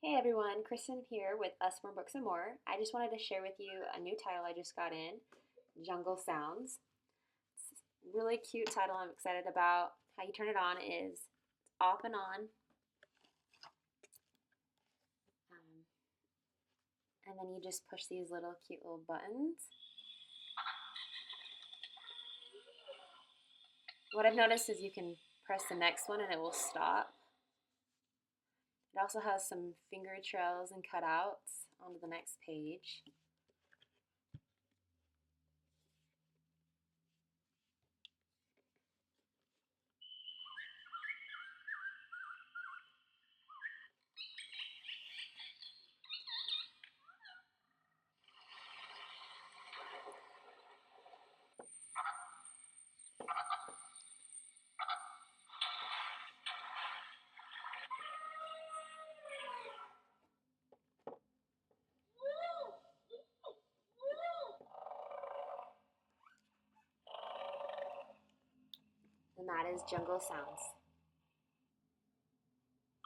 Hey everyone, Kristen here with Usborne Books and More. I just wanted to share with you a new title I just got in, Jungle Sounds. It's a really cute title I'm excited about. How you turn it on is off and on, um, and then you just push these little cute little buttons. What I've noticed is you can press the next one and it will stop. It also has some finger trails and cutouts onto the next page. And that is Jungle Sounds.